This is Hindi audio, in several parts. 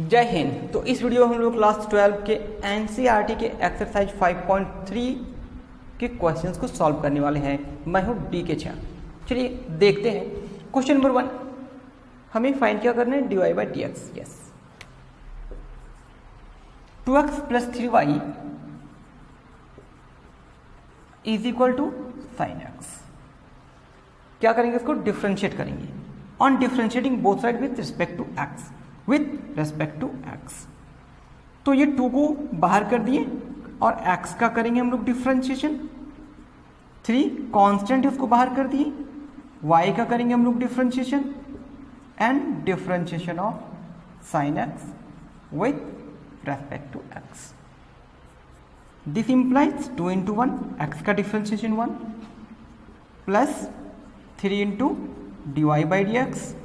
जय हिंद। तो इस वीडियो में हम लोग क्लास 12 के एनसीईआरटी के एक्सरसाइज 5.3 के क्वेश्चंस को सॉल्व करने वाले हैं। मैं हूं डी के झा। चलिए देखते हैं। क्वेश्चन नंबर 1 हमें फाइंड क्या करना है, dy by D x. Yes, 2x plus 3y is equal to sine x. क्या करेंगे, इसको डिफ्रेंशिएट करेंगे on differentiating both side with respect to x, with respect to x. तो ये 2 को बाहर कर दिए और x का करेंगे हम लोग डिफ्रेंशिएशन। 3 कांस्टेंट है उसको बाहर कर दिए, y का करेंगे हम लोग differentiation and differentiation of sine x with respect to x। This implies 2 into 1, x का differentiation 1 plus 3 into D Y by D x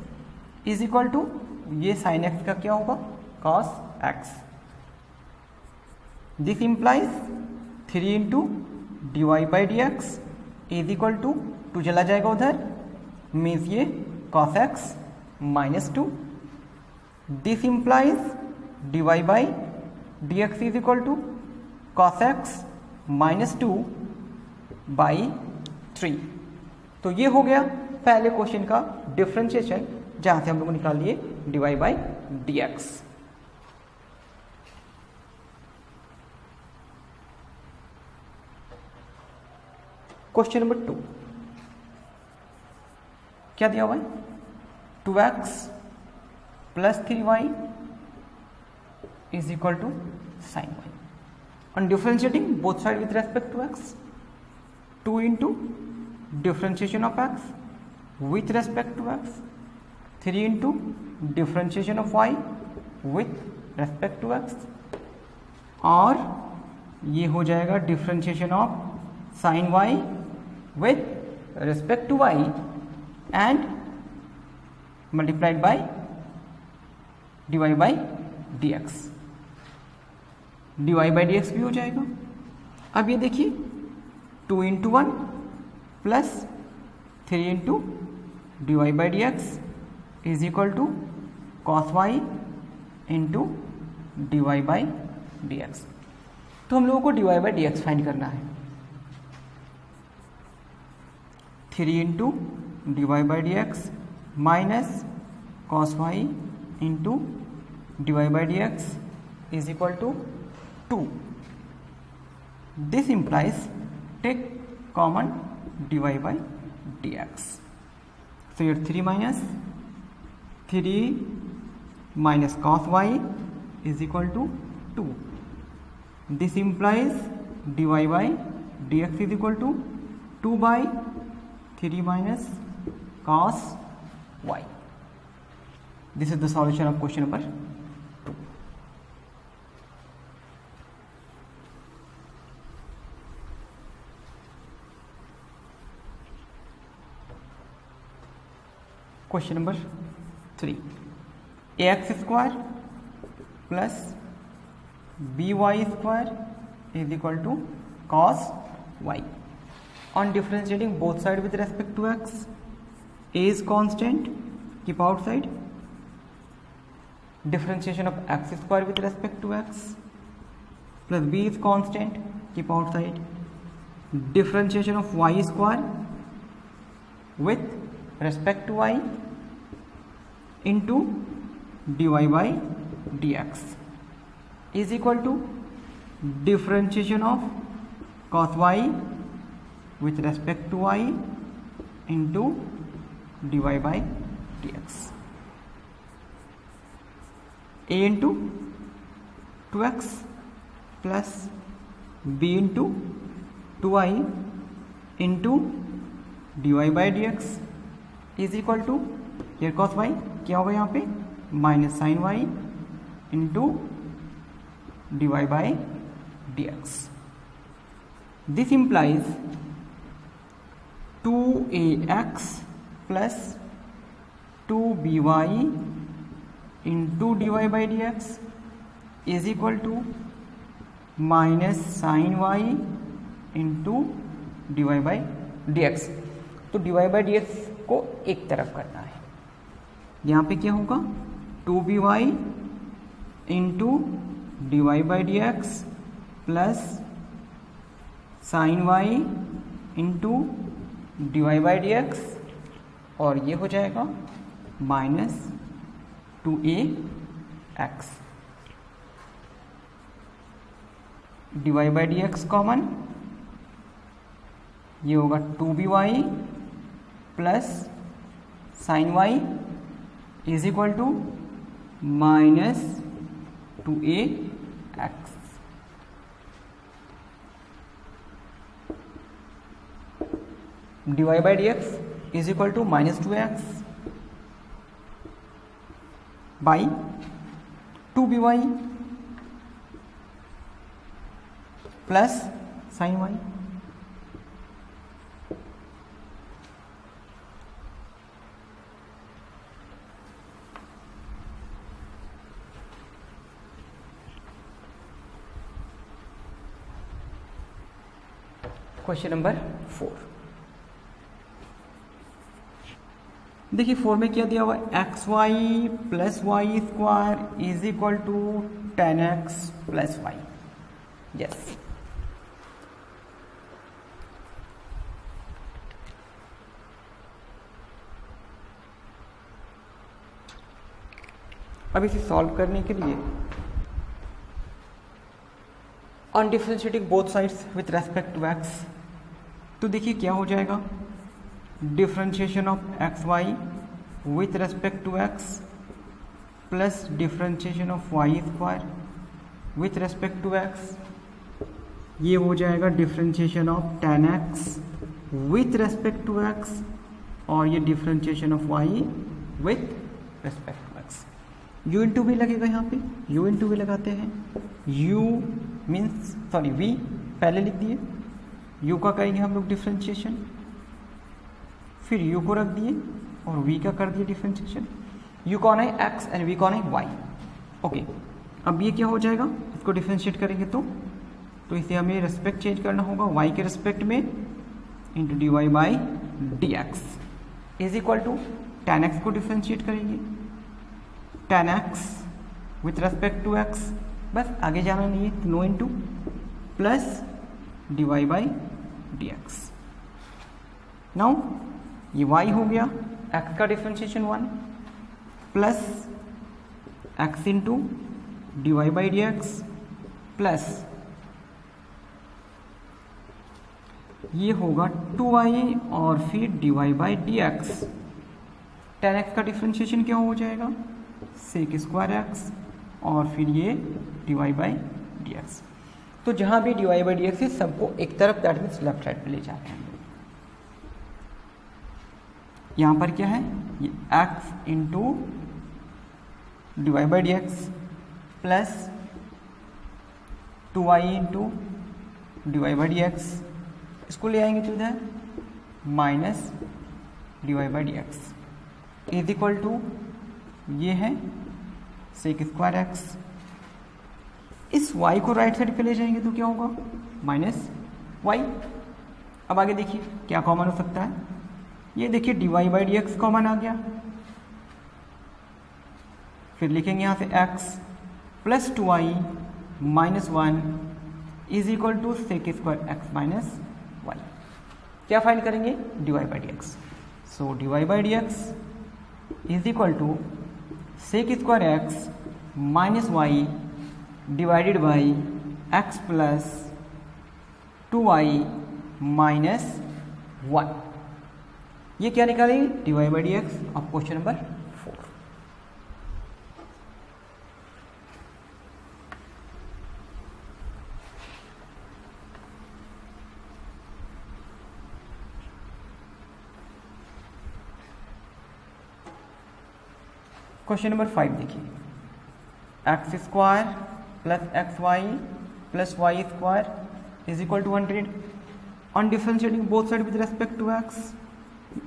is equal to ये साइन एक्स का क्या होगा, cos x. This implies 3 into D Y by D x is equal to 2 चला जाएगा उधर, मीन्स ये cos x minus 2। This implies d Y by D x is equal to cos x minus 2 by 3। तो ये हो गया पहले क्वेश्चन का डिफरेंशिएशन, जहां से हम लोग निकाल लिए dy by D x. Question number 2 क्या दिया हुआ है, 2x plus 3y is equal to sine y। On differentiating both side with respect to x, 2 into differentiation of x with respect to x, 3 into differentiation of y with respect to x, और ये हो जाएगा differentiation of sin y with respect to y and multiplied by dy by dx। dy by dx भी हो जाएगा। अब ये देखिए 2 into 1 plus 3 into D Y by D x is equal to cos y into D Y by D x. तो हम लोगों को d Y by D x find करना है। 3 into D Y by D x minus cos y into D Y by D x is equal to 2। This implies take common d Y by dx. So here 3 minus cos y is equal to 2. This implies dy by dx is equal to 2 by 3 minus cos y. This is the solution of question number 2. Question number 3, ax square plus by square is equal to cos y। On differentiating both side with respect to x, a is constant, keep outside, differentiation of x square with respect to x plus b is constant, keep outside, differentiation of y square with respect to y into dy by dx is equal to differentiation of cos y with respect to y into dy by dx। a into 2x plus b into 2y into dy by dx is equal to here cos Y क्या होगा यहाँ पे, minus sine Y into D Y by D X. This implies 2ax plus 2by into D Y by D x is equal to minus sine Y into D Y by D x. तो D Y by D x को एक तरफ करना है। यहाँ पे क्या होगा, 2by into D Y by D x plus sine Y into D Y by D x, और ये हो जाएगा minus 2ax। D Y by D x common, ये होगा 2by plus sine y is equal to minus 2ax। D Y by D x is equal to minus 2ax by 2by plus sine y. Question number 4, देखिए 4 में क्या दिया हुआ है, x y plus y square is equal to 10x plus y. Yes, अब इसे सॉल्व करने के लिए on differentiating both sides with respect to x, तो देखिए क्या हो जाएगा, differentiation of x y with respect to x plus differentiation of y square with respect to x, ये हो जाएगा differentiation of 10x with respect to x, और ये differentiation of y with respect to x। u into भी लगेगा यहाँ पे, u इंटू भी लगाते हैं, u मीन्स सॉरी v पहले लिख दिए, u का करेंगे हम लोग डिफरेंशिएशन, फिर u को रख दिए और v का कर दिए डिफरेंशिएशन। u कौन है x एंड v कौन है y। ओके, अब ये क्या हो जाएगा, इसको डिफरेंशिएट करेंगे तो इसे हमें रेस्पेक्ट चेंज करना होगा, y के रेस्पेक्ट में into D Y by D x is equal to 10x को डिफरेंशिएट करेंगे, 10x with respect to x, बस आगे जाना नहीं है, no into plus d Y by D x. Now ये y हो गया, x का differentiation 1 plus x into D Y by D x plus ये होगा 2y और फिर d Y by D x. 10x का डिफरेंशिएशन क्या हो जाएगा, सेक स्क्वायर एक्स और फिर ये D Y by D x. तो जहां भी d Y by D x है सबको एक तरफ, दैट मीन्स लेफ्ट साइड पे ले जाते हैं। यहां पर क्या है, ये x into D Y by D x plus 2y into D Y by D x, इसको ले आएंगे तो इधर minus d Y by D x is equal to ये है सेक स्क्वायर एक्स। इस y को राइट साइड पे ले जाएंगे तो क्या होगा, माइनस y। अब आगे देखिए क्या कॉमन हो सकता है, ये देखिए D Y by D x common आ गया, फिर लिखेंगे यहाँ से x plus 2y minus 1 is equal to sec square X minus y। क्या फाइंड करेंगे, D Y by D x. So D Y by D x is equal to sec square X minus Y divided by x plus 2y minus 1। ये क्या निकालेंगे, D Y by D X of question number 4। Question number 5 देखिए, x square plus x y plus y square is equal to 100 on differentiating both side with respect to x.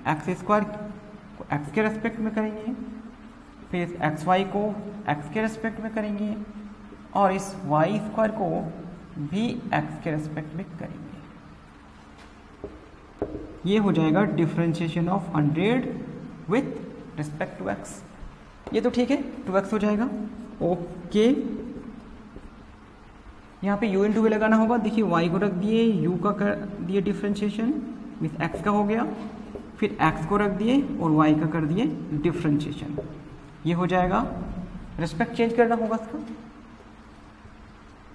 X square को एक्स के रेस्पेक्ट में करेंगे, फिर एक्स वाई को एक्स के रेस्पेक्ट में करेंगे, और इस वाई स्क्वायर को भी एक्स के रेस्पेक्ट में करेंगे। ये हो जाएगा differentiation of 100 with respect to x. ये तो ठीक है, 2x हो जाएगा, ओके, यहाँ पे u इंटू वी लगाना होगा। देखिए y को रख दिए, u का कर दिए डिफ्रेंशिएशन, मीन्स x का हो गया, फिर x को रख दिए और y का कर दिए डिफ्रेंशिएशन। ये हो जाएगा, रेस्पेक्ट चेंज करना होगा इसका,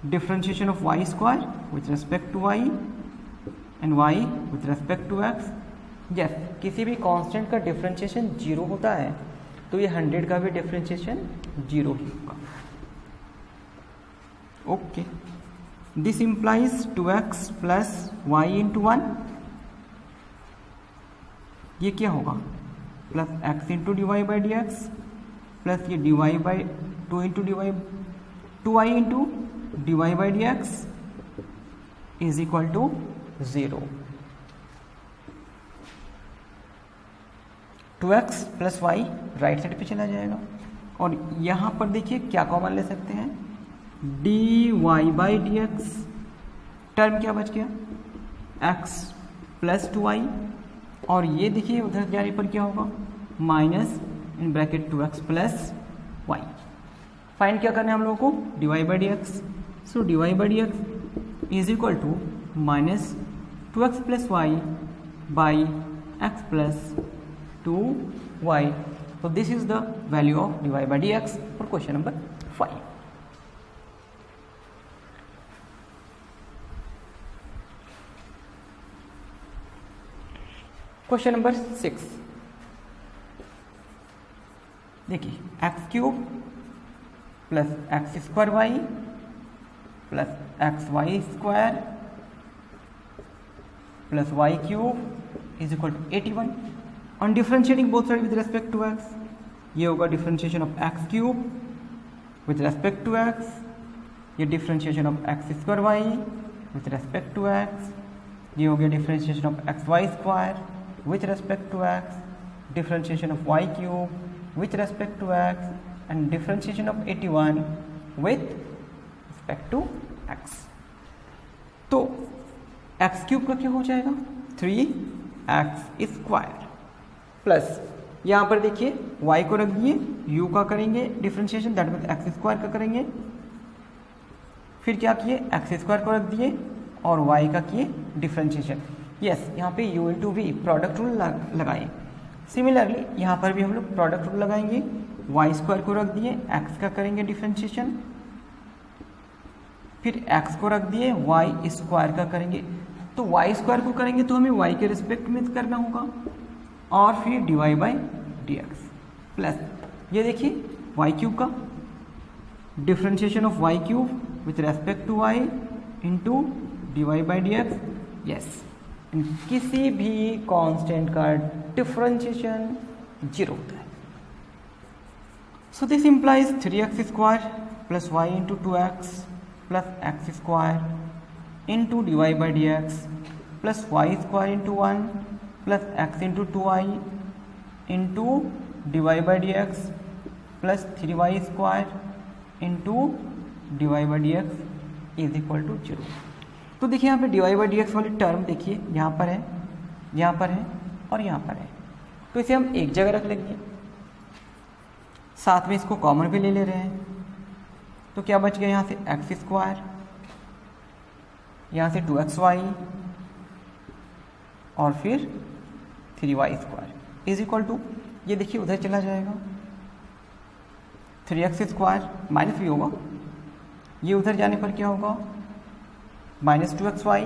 differentiation of y square with respect to y and y with respect to x। Yes, किसी भी कांस्टेंट का डिफ्रेंशिएशन 0 होता है तो ये 100 का भी डिफ्रेंशिएशन 0 ही होगा। Okay, this implies 2x plus y into 1, ये क्या होगा, plus x into D Y by D x, plus ये D Y by 2 into D Y 2y into D Y by D x is equal to 0। 2x plus Y right side पे चला जाएगा और यहाँ पर देखिए क्या कॉमन ले सकते हैं, d Y by D x, term क्या बच गया, x प्लस 2y, और ये देखिए उधर जाने पर क्या होगा, minus in bracket 2x plus y. Find क्या करना है हम लोगों को, d Y by D x. So D Y by D x is equal to minus 2x plus y by x plus 2y। So this is the value of dy by dx for question number 5. Question number 6, देखिए x cube plus x square Y plus x y square plus y cube is equal to 81। On differentiating both sides with respect to x, ये होगा differentiation of x cube with respect to x, ये differentiation of x square y with respect to x, ये हो गया differentiation of x y square with respect to x, differentiation of y cube with respect to x and differentiation of 81 with respect to x। तो x cube का क्या हो जाएगा, 3x स्क्वायर प्लस यहाँ पर देखिए y को रख दिए, u का करेंगे differentiation, that means x square का करेंगे, फिर क्या किए एक्स स्क्वायर को रख दिए और y का किए डिफ्रेंशिएशन। यस, यहाँ पे u into v product rule लगाए। सिमिलरली यहाँ पर भी हम लोग प्रोडक्ट रूल लगाएंगे, y स्क्वायर को रख दिए, x का करेंगे डिफ्रेंशिएशन, फिर x को रख दिए, y स्क्वायर का करेंगे। तो y स्क्वायर को करेंगे तो हमें y के रिस्पेक्ट में करना होगा और फिर d Y by D x plus ये देखिए वाई क्यूब का differentiation of y cube with respect to y into D Y by D x. Yes, किसी भी कांस्टेंट का डिफ्रेंशिएशन 0 होता है। So this implies 3x square plus y into 2x plus x square into D Y by D x plus y square into 1 plus x into 2y into D Y by D x plus 3y square into D Y by D x is equal to 0। तो देखिए यहाँ पे d Y by D x वाली टर्म देखिए यहाँ पर है, यहाँ पर है और यहाँ पर है, तो इसे हम एक जगह रख लेंगे, साथ में इसको कॉमन भी ले ले रहे हैं। तो क्या बच गया, यहाँ से एक्स स्क्वायर, यहाँ से 2xy और फिर 3y square is equal to, ये देखिए उधर चला जाएगा, 3x स्क्वायर माइनस भी होगा, ये उधर जाने पर क्या होगा, माइनस 2xy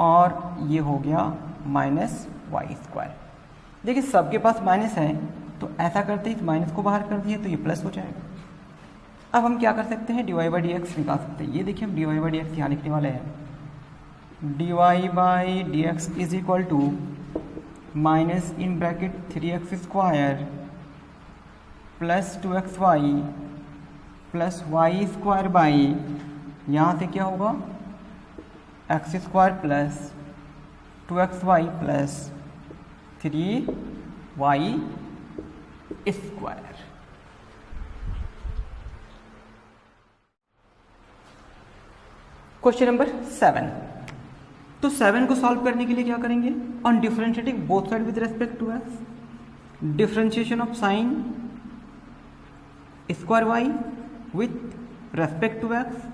और ये हो गया माइनस वाई स्क्वायर। देखिए सबके पास माइनस है तो ऐसा करते ही माइनस को बाहर कर दिए तो ये प्लस हो जाएगा। अब हम क्या कर सकते हैं, d Y by D x निकाल सकते हैं। ये देखिए हम d Y by D x यहाँ लिखने वाले हैं, d Y by D x is equal to minus in bracket 3x square plus 2xy plus y square by, यहाँ से क्या होगा, x square plus 2xy plus 3y square. Question number 7। तो 7 को सॉल्व करने के लिए क्या करेंगे, on differentiating both side with respect to x, differentiation of sine square y with respect to x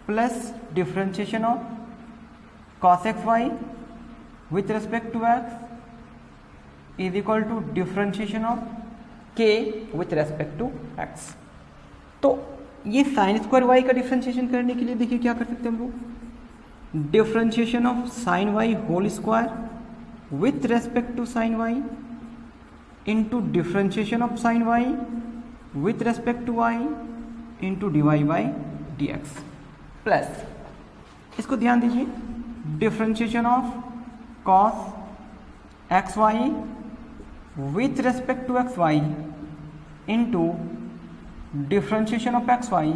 plus differentiation of cos x y with respect to x is equal to differentiation of k with respect to x। तो ये साइन स्क्वायर वाई का डिफरेंशिएशन करने के लिए देखिए क्या कर सकते हैं हम लोग, differentiation of sine y whole square with respect to sine Y into differentiation of sine y with respect to y into D Y by D x plus, इसको ध्यान दीजिए, differentiation of cos x y with respect to x y into differentiation of x y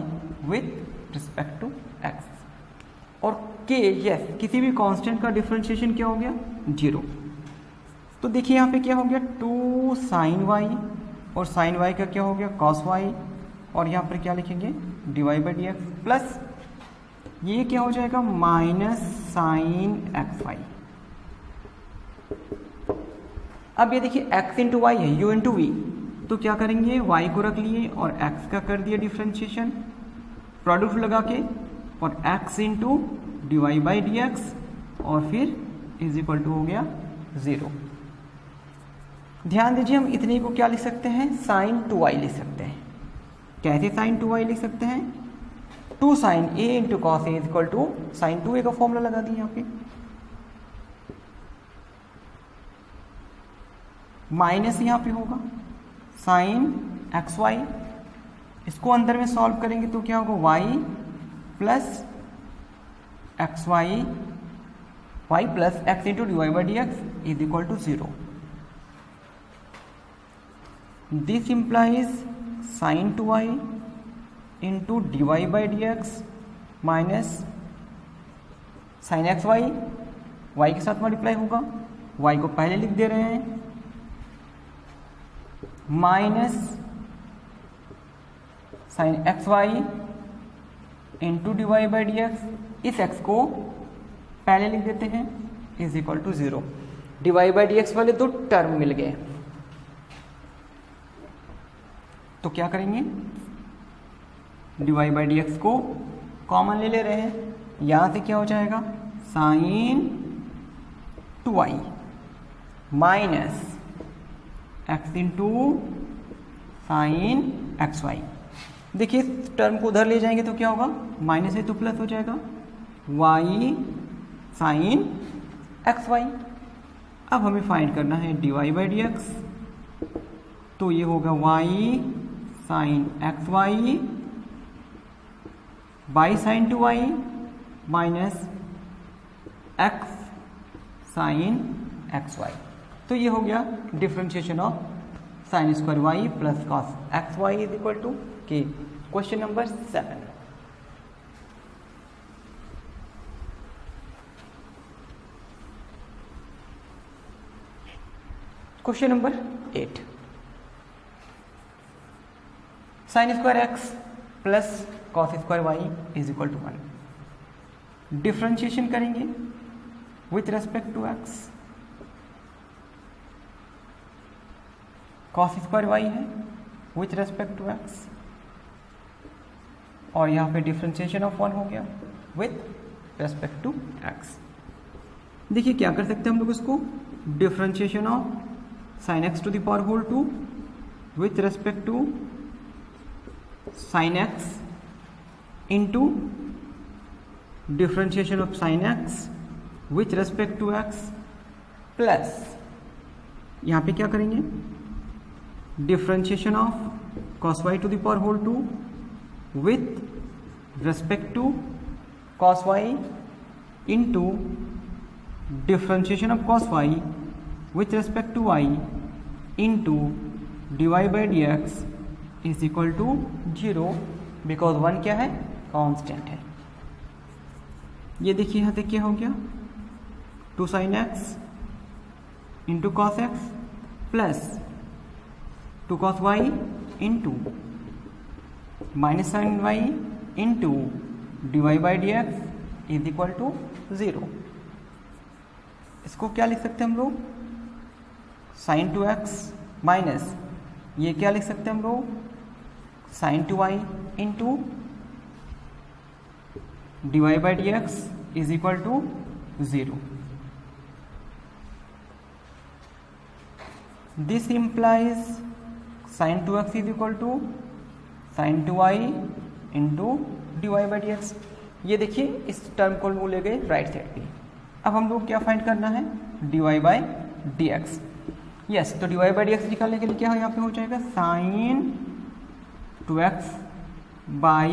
with respect to x. और के यस किसी भी कांस्टेंट का डिफरेंशिएशन क्या हो गया, 0। तो देखिए यहाँ पे क्या हो गया, 2 साइन वाई और साइन वाई का क्या हो गया कॉस वाई, और यहाँ पर क्या लिखेंगे d Y by D x plus ये क्या हो जाएगा माइनस साइन एक्स वाई। अब ये देखिए x इंटू वाई है, u इंटू वी, तो क्या करेंगे y को रख लिए और x का कर दिया डिफरेंशिएशन प्रोडक्ट लगा के, और x into D Y by D x और फिर इज इक्वल टू हो गया 0। ध्यान दीजिए हम इतने को क्या लिख सकते हैं, साइन 2y लिख सकते हैं। कैसे साइन 2y लिख सकते हैं, 2 sine a into cos a is equal to sine 2a का फॉर्मूला लगा दिए यहाँ पे, माइनस यहाँ पे होगा साइन एक्स वाई, इसको अंदर में सॉल्व करेंगे तो क्या होगा y plus x y plus x into D Y by D x is equal to 0। This implies sine 2y into D Y by D x minus sine x y के साथ मल्टीप्लाई होगा, y को पहले लिख दे रहे हैं, minus sine x y into D Y by D x, इस x को पहले लिख देते हैं is equal to 0। D Y by D x वाले 2 टर्म मिल गए, तो क्या करेंगे D Y by D x को कॉमन ले रहे हैं, यहां से क्या हो जाएगा sine 2y minus x into sine x y. देखिए इस टर्म को उधर ले जाएंगे तो क्या होगा, माइनस है तो प्लस हो जाएगा y साइन एक्स वाई। अब हमें फाइंड करना है D Y by D x, तो ये होगा y sine x Y by sine 2y minus x sine x Y. तो ये हो गया differentiation of sine square Y plus cos x Y is equal to K. Question number 7। Question number 8, sine square X plus cos square Y is equal to 1। Differentiation करेंगे with respect to X, cos square Y है विथ रेस्पेक्ट टू एक्स, और यहाँ पे डिफरेंशिएशन ऑफ 1 हो गया विथ रेस्पेक्ट टू एक्स। देखिए क्या कर सकते हैं हम लोग इसको, differentiation of sine x to the power whole 2 with respect to sine x into differentiation of sine x with respect to x plus यहाँ पे क्या करेंगे differentiation of cos y to the power whole 2 with respect to cos y into differentiation of cos y with respect to y into D Y by D x is equal to 0, because 1 क्या है कांस्टेंट है। ये देखिए यहाँ से क्या हो गया 2 sine x into cos x plus 2 cos y into minus sine Y into D Y by D x is equal to 0। इसको क्या लिख सकते हैं हम लोग, साइन 2x माइनस ये क्या लिख सकते हैं हम लोग, sine 2y into dy by dx is equal to 0. This implies sin 2x is equal to sin 2y into dy by dx. ये देखिए इस टर्म को वो ले गए राइट साइड पे. अब हम लोग क्या फाइंड करना है, dy by dx. यस, तो dy by dx निकालने के लिए क्या यहाँ पे हो जाएगा sin 2x by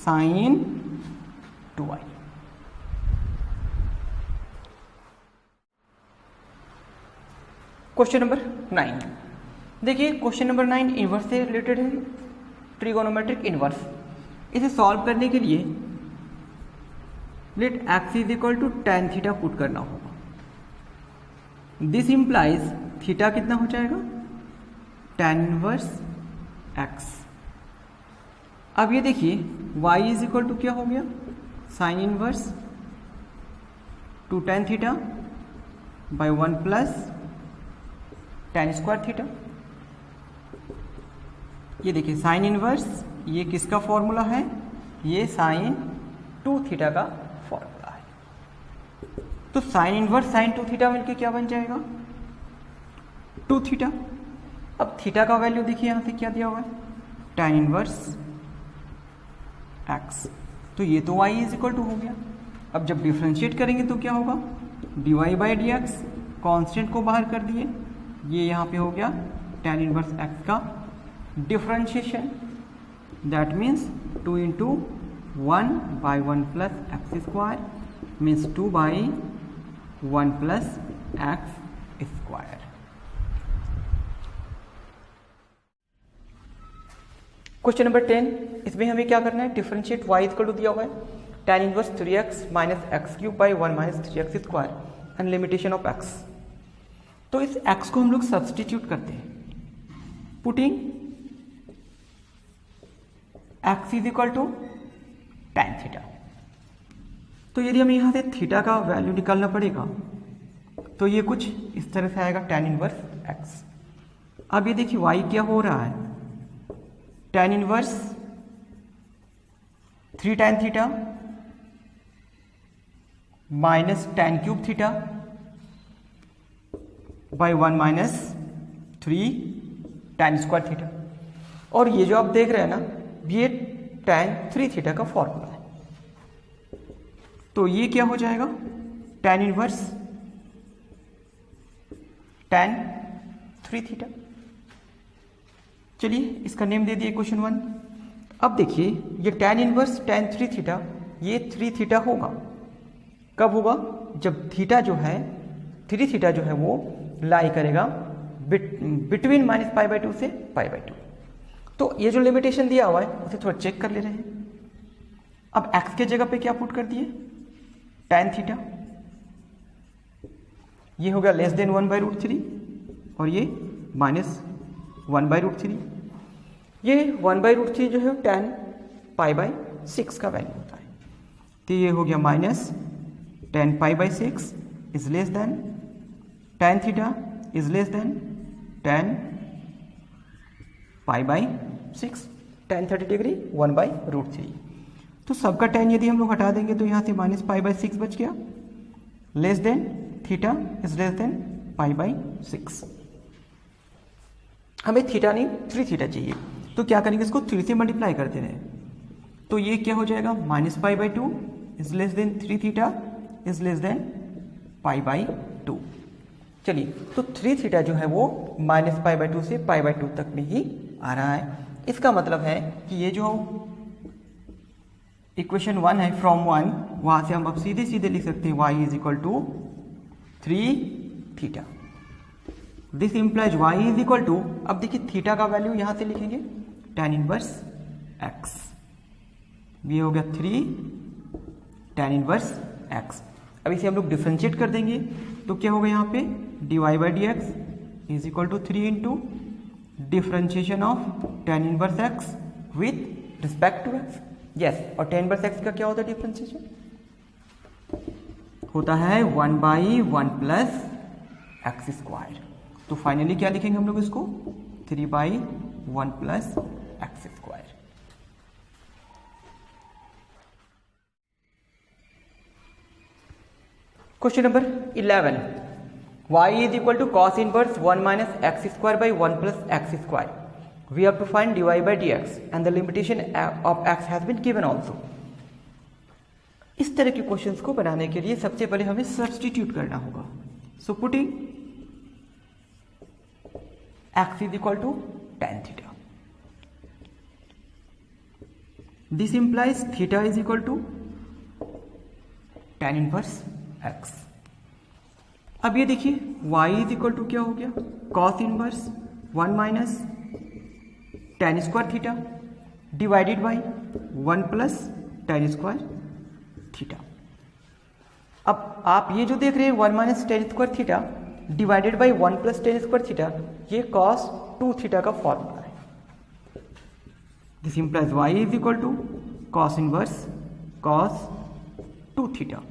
sin 2y. Question number 9. देखिए क्वेश्चन नंबर 9 इनवर्स से रिलेटेड है, ट्रिगोनोमेट्रिक इनवर्स. इसे सॉल्व करने के लिए let x is equal to tan theta put करना होगा. दिस इंप्लाइज थीटा कितना हो जाएगा, tan इनवर्स x. अब ये देखिए y इज इक्वल टू क्या हो गया, sign inverse 2 tan theta by 1 plus tan square theta. ये देखिए साइन इनवर्स, ये किसका फॉर्मूला है, ये साइन 2 थीटा का फॉर्मूला है. तो साइन इनवर्स साइन 2 थीटा मिलके क्या बन जाएगा, 2 थीटा. अब थीटा का वैल्यू देखिए यहां से क्या दिया हुआ है, tan इनवर्स x. तो ये तो y इज इक्वल टू हो गया. अब जब डिफ्रेंशिएट करेंगे तो क्या होगा, dy बाई dx, कांस्टेंट को बाहर कर दिए, ये यहाँ पे हो गया tan इनवर्स x का differentiation. That means 2 into 1 by 1 plus x square means 2 by 1 plus x square. Question number 10, इसमें हमें क्या करना है, डिफरेंशिएट y इक्वल टू दिया हुआ है tan inverse 3x minus x cube by 1 minus 3x square and limitation of x. तो इस x को हम लोग सब्सटीट्यूट करते हैं, putting x is equal to tan theta. तो यदि हमें यहां से थीटा का वैल्यू निकालना पड़ेगा तो ये कुछ इस तरह से आएगा tan इनवर्स x. अब ये देखिए y क्या हो रहा है, tan inverse 3 tan theta minus tan cube theta by 1 minus 3 tan square theta. और ये जो आप देख रहे हैं ना, ये tan 3 थीटा का फॉर्मूला है. तो ये क्या हो जाएगा, tan इनवर्स tan 3 थीटा. चलिए इसका नेम दे दिए क्वेश्चन 1. अब देखिए ये tan इनवर्स tan 3 थीटा, ये 3 थीटा होगा. कब होगा, जब थीटा जो है 3 थीटा जो है वो लाई करेगा बिटवीन माइनस पाई बाई 2 से पाई बाई 2. तो ये जो लिमिटेशन दिया हुआ है उसे थोड़ा चेक कर ले रहे हैं. अब x के जगह पे क्या पुट कर दिए, tan थीटा. ये हो गया लेस देन 1 बाई रूट 3 और ये माइनस 1 बाई रूट 3. ये 1 बाई रूट 3 जो है tan पाई बाई 6 का वैल्यू होता है. तो ये हो गया minus tan pi by 6 is less than tan theta is less than tan pi by 6, tan 30 degree 1 by root 3. तो सबका tan यदि हम लोग हटा देंगे तो यहाँ से माइनस पाई बाई 6 बच गया, less than theta is less than pi by 6. हमें थीटा नहीं 3 थीटा चाहिए, तो क्या करेंगे, इसको 3 से मल्टीप्लाई करते रहे. तो ये क्या हो जाएगा, minus pi by 2 is less then 3 theta is less than pi by 2. चलिए तो 3 थीटा जो है वो माइनस पाई बाई 2 से पाई बाई 2 तक में ही आ रहा है. इसका मतलब है कि ये जो इक्वेशन 1 है फ्रॉम 1, वहां से हम अब सीधे सीधे लिख सकते हैं y is equal to 3 theta. This implies y is equal to, अब देखिए थीटा का वैल्यू यहां से लिखेंगे tan इनवर्स x. ये हो गया 3 tan इनवर्स x. अब इसे हम लोग डिफरेंशिएट कर देंगे तो क्या होगा, यहाँ पे dy by D x is equal to 3 into differentiation of tan inverse x with respect to x. Yes, और tan इनवर्स x का क्या होता है डिफरेंशिएशन, होता है 1 बाई 1 प्लस एक्स स्क्वायर. तो फाइनली क्या लिखेंगे हम लोग इसको, 3 by 1 plus x square. Question number 11, y is equal to cos inverse 1 minus x square by 1 plus x square. We have to find dy by dx and the limitation of x has been given also. इस तरह के क्वेश्चंस को बनाने के लिए सबसे पहले हमें सब्स्टिट्यूट करना होगा. So putting x is equal to tan theta. This implies theta is equal to tan inverse x. अब ये देखिए y इज इक्वल टू क्या हो गया, cos inverse 1 minus tan square theta divided by 1 plus tan square theta. अब आप ये जो देख रहे हैं 1 minus tan square theta divided by 1 plus tan square theta, ये cos 2 थीटा का फॉर्मूला है. This implies y is equal to cos inverse cos 2 theta.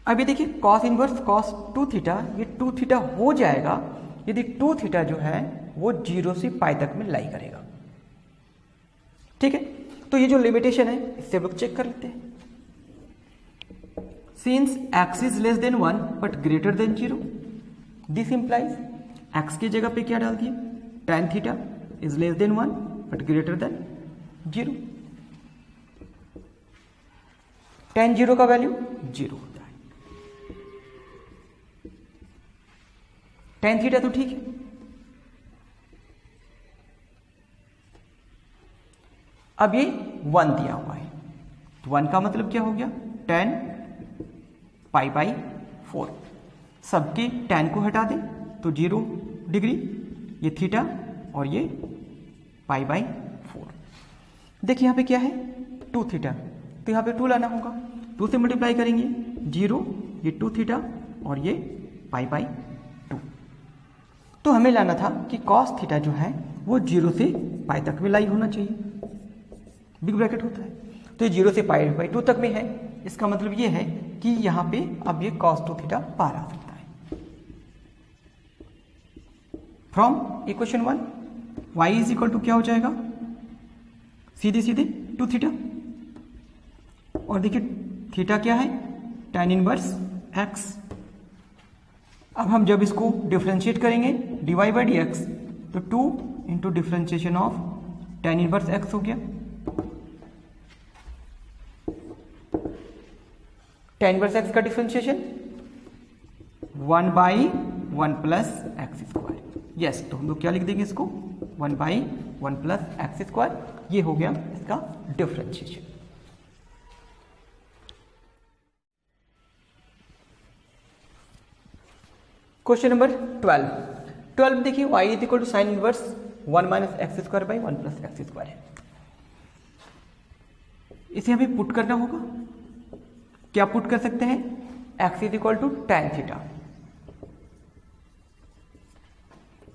अब ये देखिए cos इनवर्स cos 2 थीटा, ये 2 थीटा हो जाएगा यदि 2 थीटा जो है वो 0 से पाई तक में लाई करेगा. ठीक है, तो ये जो लिमिटेशन है इससे हम लोग चेक कर लेते हैं. Since x is less then 1 but greater than 0, this implies x की जगह पे क्या डाल दिए, tan theta is less then 1 but greater than 0. tan 0 का वैल्यू 0 होता है. tan थीटा तो ठीक है. अब ये 1 दिया हुआ है, तो 1 का मतलब क्या हो गया, tan पाई बाई 4. सबके tan को हटा दें तो 0 डिग्री, ये थीटा और ये पाई बाई 4. देखिए यहाँ पे क्या है 2 थीटा, तो यहाँ पे 2 लाना होगा, 2 से मल्टीप्लाई करेंगे 0, ये 2 थीटा और ये पाई बाई 2. तो हमें लाना था कि cos थीटा जो है वो 0 से पाई तक में लाई होना चाहिए, बिग ब्रैकेट होता है, तो ये 0 से पाई बाई 2 तक में है. इसका मतलब ये है कि यहाँ पे अब ये cos 2 थीटा पार आ सकता है. From equation 1 y is equal to क्या हो जाएगा, सीधे सीधे 2 थीटा, और देखिए थीटा क्या है, tan इनवर्स x. अब हम जब इसको डिफरेंशिएट करेंगे dy बाई डी एक्स, तो 2 into differentiation of tan inverse x हो गया. tan इनवर्स x का differentiation 1 by 1 plus x square. Yes, तो हम लोग क्या लिख देंगे इसको, 1 बाई 1 प्लस एक्स स्क्वायर. ये हो गया इसका डिफरेंशिएशन. क्वेश्चन नंबर 12 देखिए y is equal to sine inverse 1 minus x square by 1 plus x square है. इसे हमें पुट करना होगा. क्या पुट कर सकते हैं, x is equal to tan theta.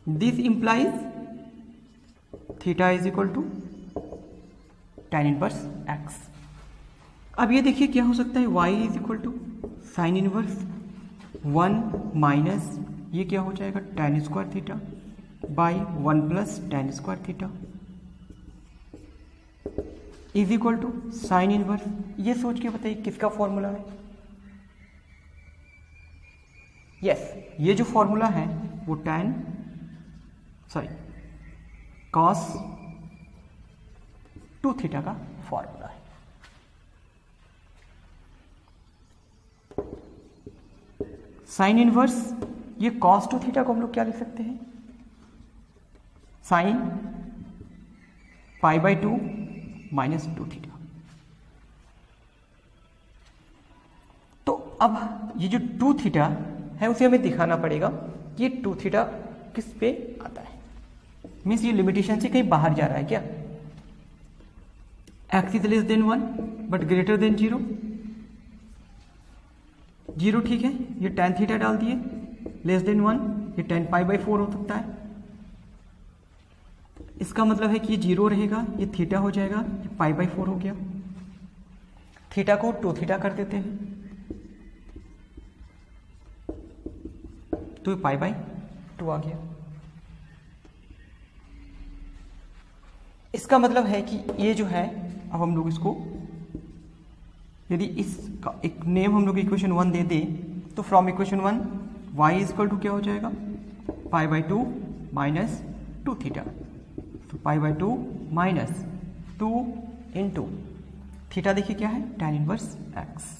This implies theta is equal to tan inverse x. अब ये देखिए क्या हो सकता है, y is equal to sine inverse 1 minus ये क्या हो जाएगा, tan square theta by 1 plus tan square theta is equal to sine inverse. ये सोच के बताइए किसका फॉर्मूला है. यस, ये जो फॉर्मूला है वो cos 2 थीटा का फॉर्मूला है. साइन इनवर्स ये cos 2 थीटा को हम लोग क्या लिख सकते हैं, sine pi by 2 minus 2 theta. तो अब ये जो 2 थीटा है उसे हमें दिखाना पड़ेगा कि ये 2 थीटा किस पे आता है. मीन्स ये लिमिटेशन से कहीं बाहर जा रहा है क्या. x is less then 1 but greater than 0, 0 ठीक है, ये tan थीटा डाल दिए, लेस देन 1 ये tan पाई बाई 4 हो सकता है. इसका मतलब है कि ये 0 रहेगा, ये थीटा हो जाएगा, ये पाई बाई 4 हो गया. थीटा को 2 थीटा कर देते हैं तो ये पाई बाई 2 आ गया. इसका मतलब है कि ये जो है, अब हम लोग इसको यदि इसका एक नेम हम लोग इक्वेशन 1 दे दें तो from equation 1 y is equal to क्या हो जाएगा, पाई बाई 2 माइनस 2 थीटा। तो pi by 2 minus 2 into theta देखिए क्या है, tan इनवर्स x।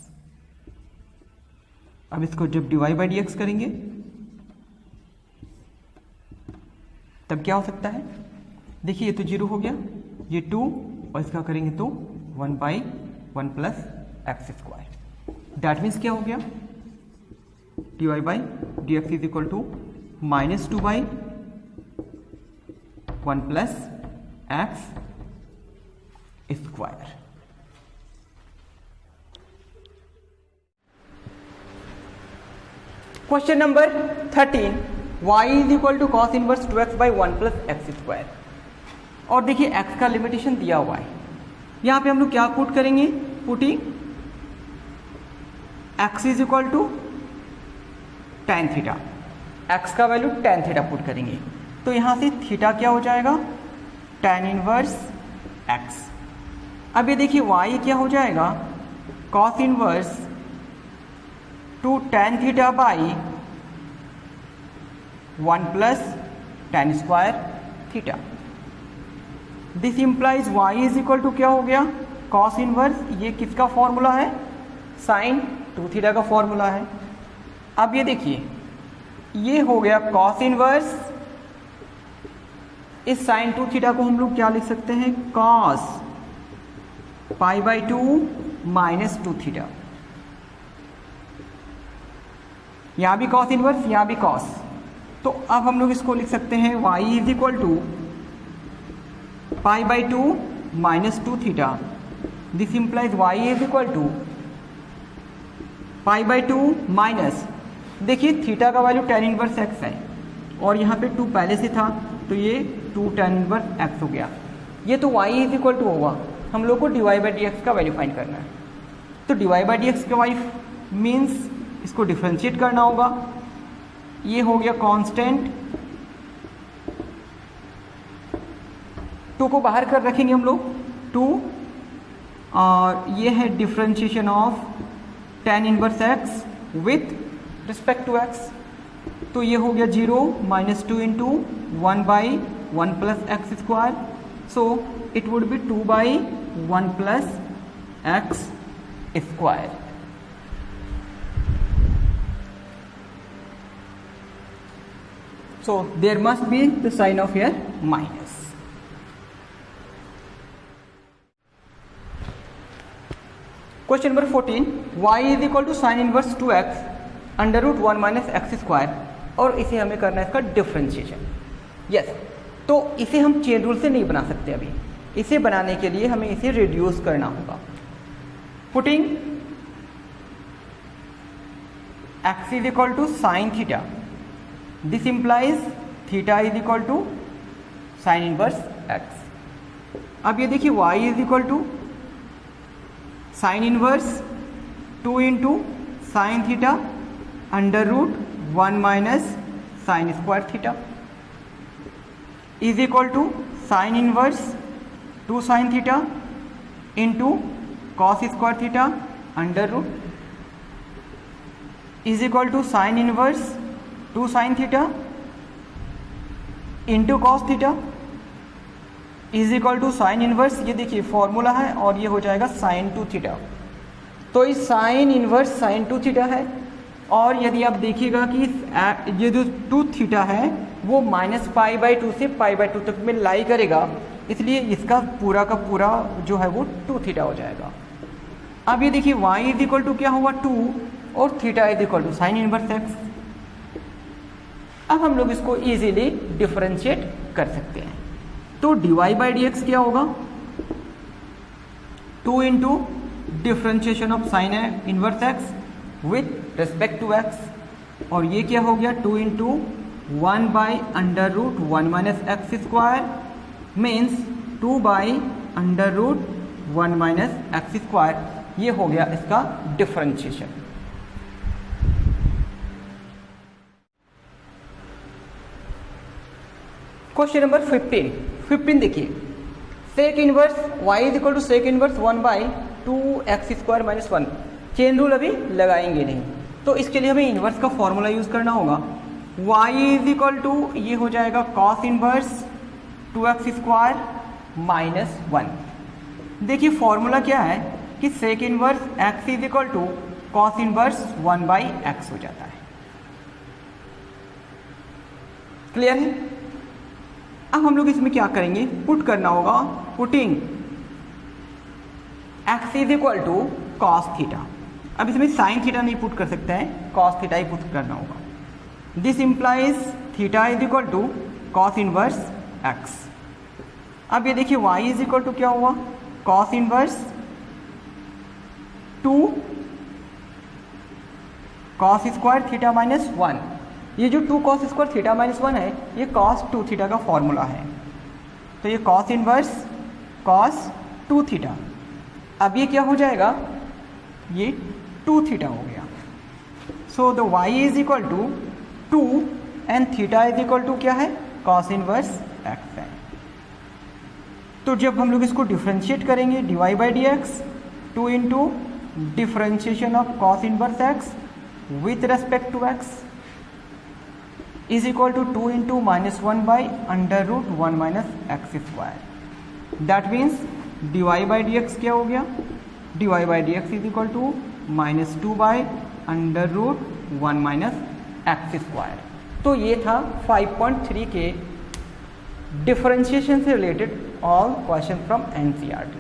अब इसको जब dy बाई डी करेंगे तब क्या हो सकता है, देखिए ये तो 0 हो गया, ये 2 और इसका करेंगे तो 1 by 1 plus x square. That means क्या हो गया, dy by D x is equal to minus 2 by 1 plus x square. Question number 13, y is equal to cos inverse 2x by 1 plus x square. और देखिए x का लिमिटेशन दिया हुआ है, यहाँ पे हम लोग क्या पुट करेंगे, putting x is equal to tan theta, x का वैल्यू tan थीटा पुट करेंगे तो यहाँ से थीटा क्या हो जाएगा, tan इनवर्स x। अब ये देखिए y क्या हो जाएगा, cos inverse 2 tan theta by 1 plus tan square theta. This implies y is equal to क्या हो गया, कॉस इनवर्स, ये किसका फॉर्मूला है, साइन 2 थीटा का फॉर्मूला है। अब ये देखिए ये हो गया कॉस इनवर्स, इस साइन 2 थीटा को हम लोग क्या लिख सकते हैं, cos pi by 2 minus 2 theta. यहाँ भी कॉस इनवर्स, यहाँ भी कॉस, तो अब हम लोग इसको लिख सकते हैं y is equal to pi by 2 minus 2 theta. This implies y is equal to pi by 2 minus, देखिए थीटा का वैल्यू tan इनवर्स x है और यहाँ पे 2 पहले से था तो ये 2 tan इनवर्स x हो गया। ये तो y इज इक्वल टू होगा, हम लोग को dy बाई डी एक्स का वैल्यू फाइंड करना है। तो dy बाई डी एक्स का वैल्यू मीन्स इसको डिफरेंशिएट करना होगा, ये हो गया कांस्टेंट, 2 को बाहर कर रखेंगे हम लोग 2, और ये है differentiation of tan inverse x with respect to x। तो ये हो गया 0 minus 2 into 1 by 1 plus x square, so it would be 2 by 1 plus x square. So there must be the sign of here minus. Question number 14, y is equal to sin inverse 2x under root 1 minus x square, और इसे हमें करना है इसका डिफ्रेंशिएशन। यस, तो इसे हम चेन रूल से नहीं बना सकते अभी, इसे बनाने के लिए हमें इसे रिड्यूस करना होगा। Putting x is equal to sine theta, this implies theta is equal to sine inverse x। अब ये देखिए y is equal to sine inverse 2 into sine theta under root 1 minus sine square theta is equal to sine inverse 2 sine theta into cos square theta under root is equal to sine inverse 2 sine theta into cos theta is equal to sine inverse, ये देखिए फॉर्मूला है और ये हो जाएगा साइन 2 थीटा। तो इस साइन इनवर्स साइन 2 थीटा है, और यदि आप देखिएगा कि ये जो 2 थीटा है वो माइनस पाई बाई 2 से पाई बाई 2 तक में लाई करेगा, इसलिए इसका पूरा का पूरा जो है वो 2 थीटा हो जाएगा। अब ये देखिए y इज इक्वल टू क्या होगा 2 और theta is equal to sine inverse x। अब हम लोग इसको इजीली डिफरेंशिएट कर सकते हैं। तो dy बाई डी एक्स क्या होगा, 2 into differentiation of sine inverse x with respect to x, और ये क्या हो गया 2 into 1 by under root 1 minus x square means 2 by under root 1 minus x square. ये हो गया इसका डिफरेंशिएशन। क्वेश्चन नंबर 15 देखिए, sec inverse y is equal to sec inverse 1 by 2x² - 1। Chain rule अभी लगाएंगे नहीं, तो इसके लिए हमें इन्वर्स का फॉर्मूला यूज़ करना होगा। y = ये हो जाएगा cos इनवर्स 2x² - 1। देखिए फॉर्मूला क्या है कि sec inverse x = cos inverse 1/x हो जाता है। क्लियर है? अब हम लोग इसमें क्या करेंगे, पुट करना होगा, पुटिंग x = cos थीटा। अब इसमें साइन थीटा नहीं पुट कर सकते हैं, cos थीटा ही पुट करना होगा। This implies theta = cos inverse x। अब ये देखिए y = क्या हुआ, cos इनवर्स 2 cos² थीटा -1। ये जो 2 cos² थीटा -1 है, ये cos 2 थीटा का फॉर्मूला है। तो ये cos इनवर्स cos 2 थीटा। अब ये क्या हो जाएगा, ये 2 थीटा हो गया। So the y = 2 and theta = क्या है, cos इनवर्स x है। तो जब हम लोग इसको डिफ्रेंशिएट करेंगे, dy/dx 2 × differentiation of cos inverse x with respect to x = 2 × -1/√1 - x²। That means dy/dx क्या हो गया, dy/dx = -2/√1 - x²। तो ये था 5.3 के डिफरेंशिएशन से related all question from NCERT।